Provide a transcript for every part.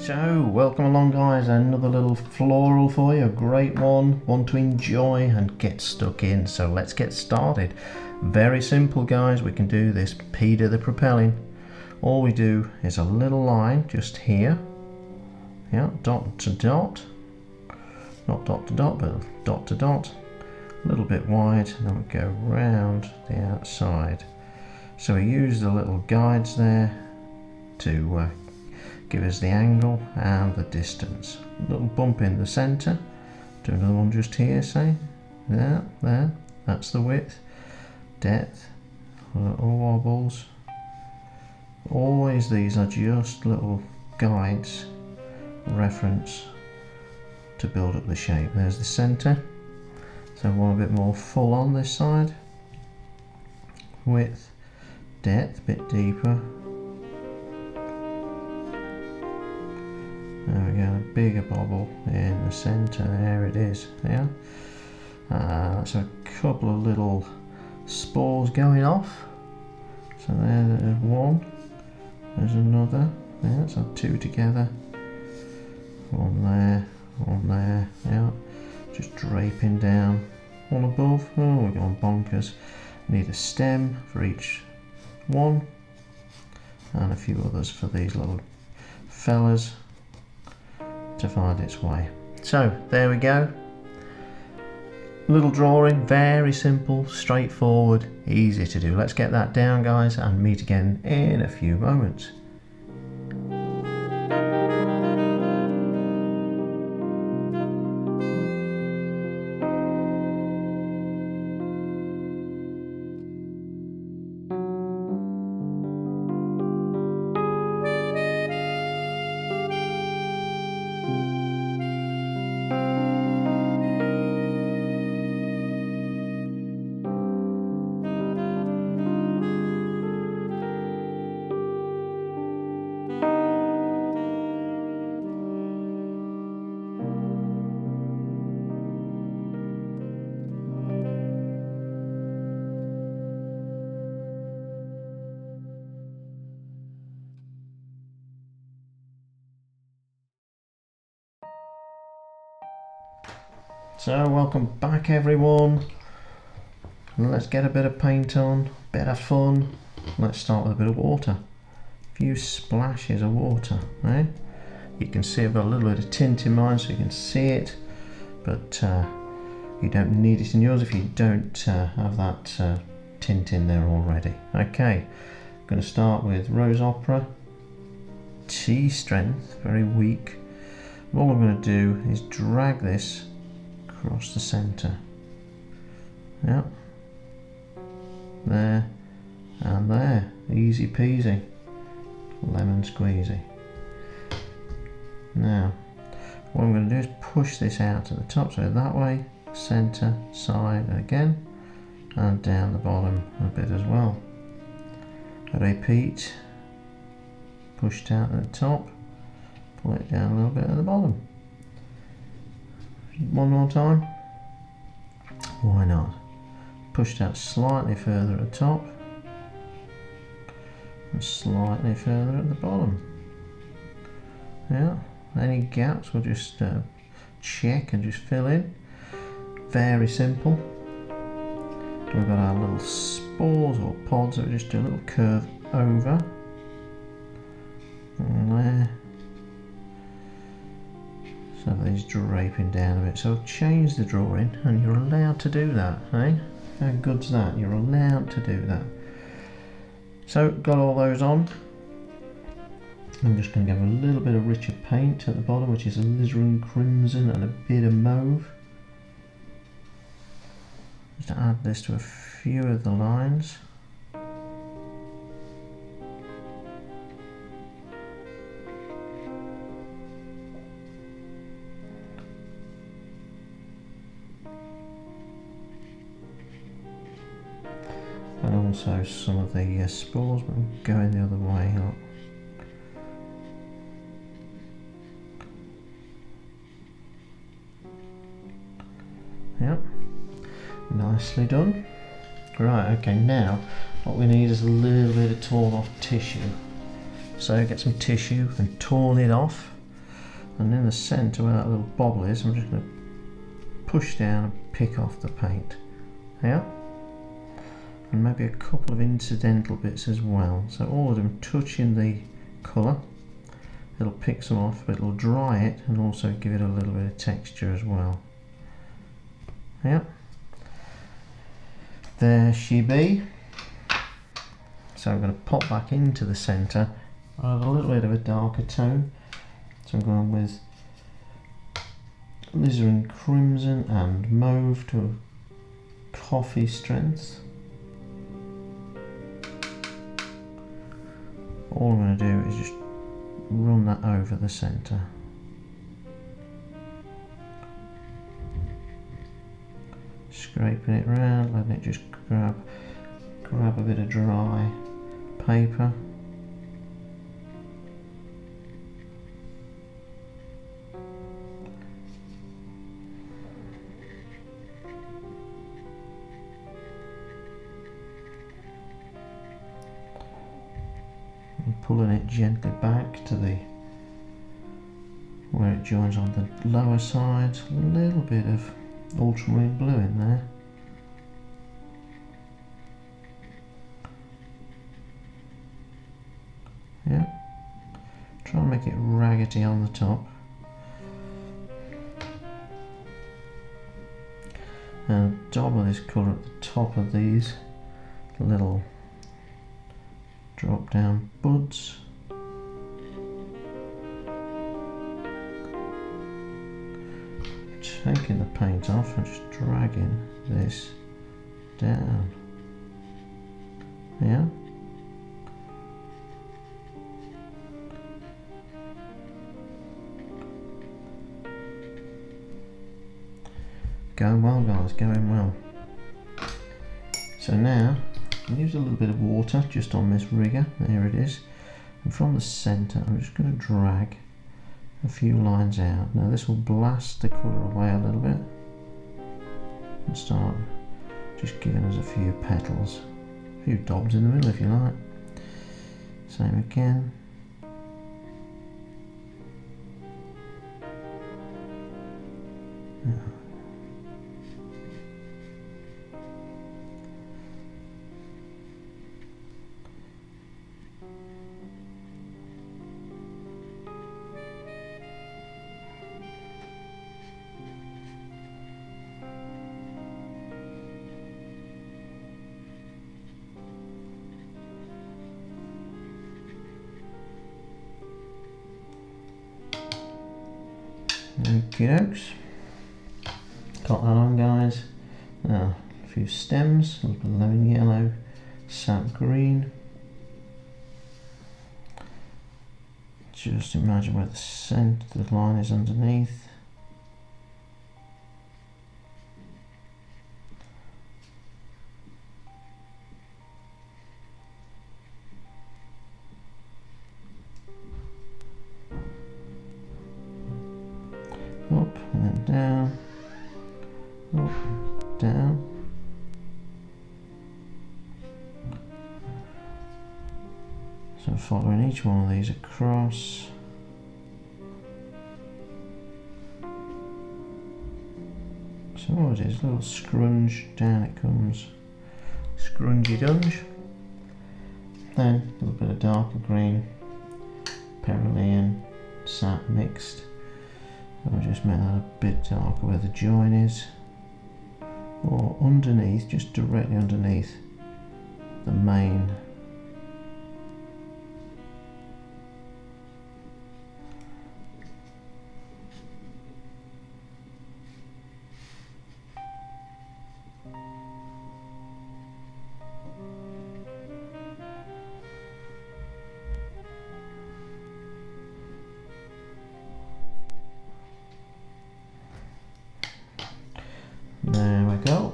So, welcome along guys, another little floral for you, a great one to enjoy and get stuck in. So let's get started. Very simple guys, we can do this Peter the Propelling. All we do is a little line just here, yeah, dot to dot, not dot to dot, but dot to dot, a little bit wide, and then we go round the outside. So we use the little guides there to give us the angle and the distance. A little bump in the center, do another one just here, say, there, that's the width, depth, little wobbles. Always these are just little guides, reference to build up the shape. There's the center, so I want a bit more full on this side, width, depth, a bit deeper. There we go, a bigger bobble in the centre, there it is, yeah. That's a couple of little spores going off. So there's one, there's another, yeah, so two together. One there, yeah. Just draping down, one above, oh we're going bonkers. Need a stem for each one, and a few others for these little fellas to find its way. So there we go, little drawing, very simple, straightforward, easy to do. Let's get that down guys and meet again in a few moments. So welcome back everyone. Let's get a bit of paint on, bit of fun. Let's start with a bit of water. A few splashes of water, eh? You can see I've got a little bit of tint in mine so you can see it, but you don't need it in yours if you don't have that tint in there already. Okay, I'm going to start with Rose Opera, T strength, very weak. All I'm going to do is drag this across the center, yep, there and there, easy peasy, lemon squeezy. Now what I'm going to do is push this out to the top, so that way, center, side again, and down the bottom a bit as well. Repeat, pushed out at the top, pull it down a little bit at the bottom. One more time, why not? Pushed out slightly further at the top and slightly further at the bottom. Yeah, any gaps we'll just check and just fill in. Very simple. We've got our little spores or pods that we just do a little curve over and there. So these draping down a bit. So change the drawing, and you're allowed to do that, eh? How good's that? You're allowed to do that. So got all those on. I'm just going to give a little bit of richer paint at the bottom, which is alizarin crimson and a bit of mauve. Just add this to a few of the lines. And also some of the spores, but I'm going the other way up. Yep, nicely done. Right, okay, now what we need is a little bit of torn off tissue. So get some tissue and torn it off. and in the centre where that little bobble is, I'm just going to push down and pick off the paint. Yeah, and maybe a couple of incidental bits as well, so all of them touching the colour. It'll pick some off, but it'll dry it and also give it a little bit of texture as well. Yeah, there she be. So I'm going to pop back into the centre. I have a little bit of a darker tone, so I'm going with alizarin crimson and mauve to coffee strength. All I'm going to do is just run that over the centre. Scraping it around, letting it just grab a bit of dry paper. And pulling it gently back to the where it joins on the lower side. A little bit of ultramarine blue in there. Yeah, try and make it raggedy on the top. And double this colour at the top of these little drop down buds. Taking the paint off and just dragging this down. Yeah. Going well, guys, going well. So now I'll use a little bit of water just on this rigger. There it is. And from the centre I'm just going to drag a few lines out. Now this will blast the colour away a little bit and start just giving us a few petals, a few dobs in the middle if you like. Same again. Okie dokes. Got that on, guys. Now a few stems, a little bit of lemon yellow, sap green. Just imagine where the centre of the line is underneath. Up and then down, up, down. So following each one of these across. So what it is, a little scrunge, down it comes. Scrungy dunge. Then a little bit of darker green, cerulean, sap mixed. I'll just make that a bit darker where the join is, or underneath, just directly underneath the main . There we go.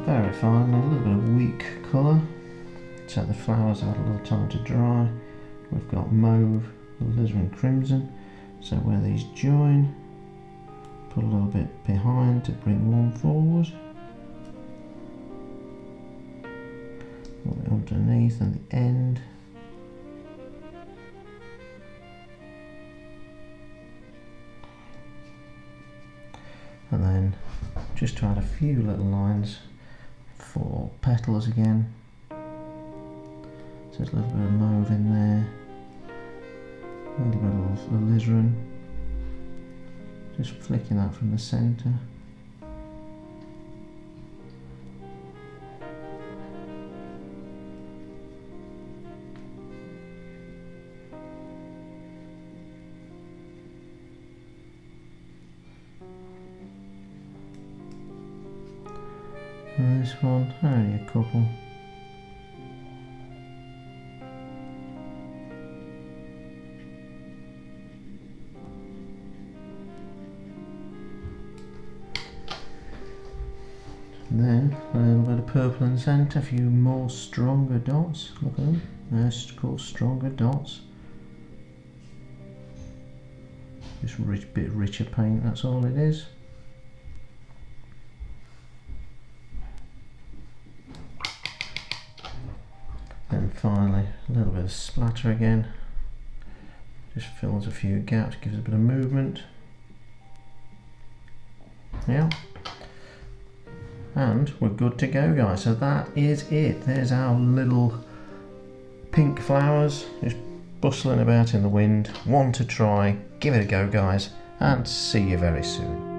Very fine, a little bit of weak colour. So the flowers have had a little time to dry. We've got mauve, alizarin crimson. So where these join, put a little bit behind to bring one forward. A little bit underneath and the end. just to add a few little lines for petals again. So there's a little bit of mauve in there, a little bit of alizarin, just flicking that from the centre. And this one, only a couple. And then a little bit of purple in the centre, a few more stronger dots. Look at them, they're called stronger dots. Just a bit richer paint, that's all it is. Then finally a little bit of splatter again, just fills a few gaps, gives a bit of movement. Yeah, and we're good to go, guys. So that is it. There's our little pink flowers just bustling about in the wind. One to try. Give it a go, guys, and see you very soon.